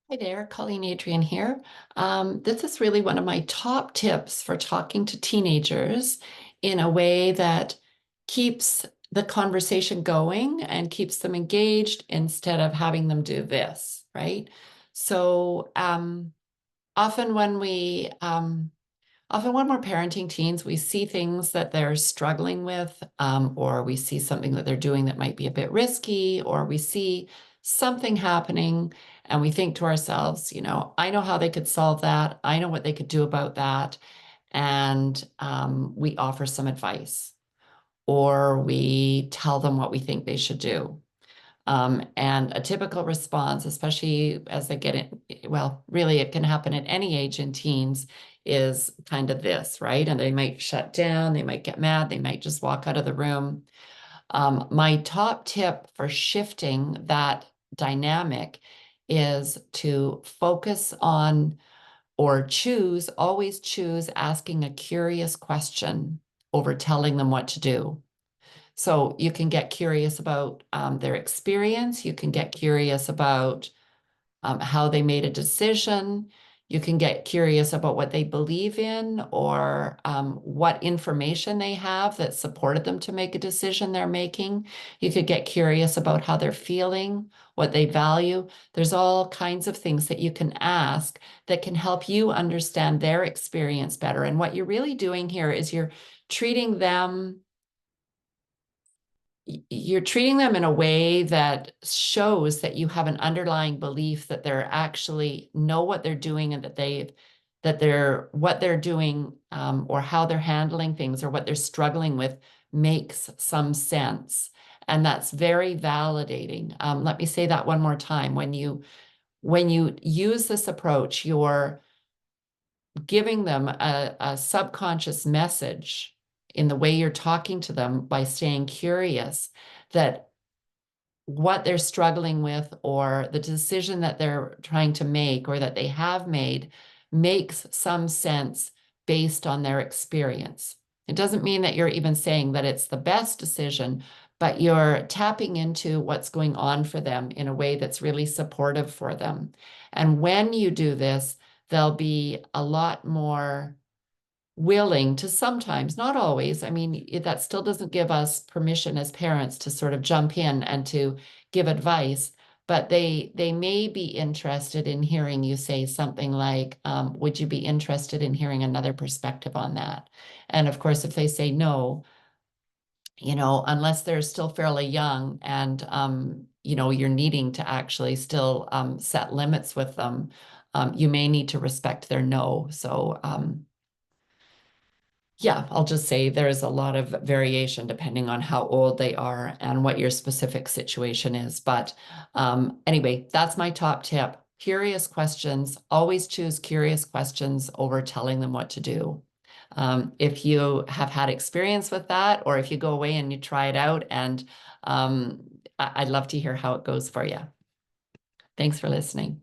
Hi there, Colleen Adrian here. This is really one of my top tips for talking to teenagers in a way that keeps the conversation going and keeps them engaged instead of having them do this, right? So often when we often when we're parenting teens, we see things that they're struggling with, or we see something that they're doing that might be a bit risky, or we see something happening and we think to ourselves, I know how they could solve that. I know what they could do about that. And we offer some advice, or we tell them what we think they should do. And a typical response, especially as they get in, well, really, it can happen at any age in teens, is kind of this, right? And they might shut down, they might get mad, they might just walk out of the room. My top tip for shifting that dynamic is to focus on or always choose asking a curious question over telling them what to do. So you can get curious about their experience. You can get curious about how they made a decision. You can get curious about what they believe in or what information they have that supported them to make a decision they're making. You could get curious about how they're feeling, what they value. There's all kinds of things that you can ask that can help you understand their experience better. And what you're really doing here is treating them you're treating them in a way that shows that you have an underlying belief that they're actually know what they're doing and that they're what they're doing or how they're handling things or what they're struggling with makes some sense. And that's very validating. Let me say that one more time. When you use this approach, you're giving them a subconscious message in the way you're talking to them by staying curious that what they're struggling with or the decision that they're trying to make or that they have made makes some sense based on their experience. It doesn't mean that you're even saying that it's the best decision, but you're tapping into what's going on for them in a way that's really supportive for them. And when you do this, they'll be a lot more willing to sometimes, not always. I mean, that still doesn't give us permission as parents to sort of jump in and to give advice, but they may be interested in hearing you say something like, would you be interested in hearing another perspective on that? And of course, if they say no, unless they're still fairly young and you're needing to actually still set limits with them, you may need to respect their no. So yeah, I'll just say there's a lot of variation depending on how old they are and what your specific situation is. But anyway, that's my top tip. Curious questions, always choose curious questions over telling them what to do. If you have had experience with that, or if you go away and you try it out, and I'd love to hear how it goes for you. Thanks for listening.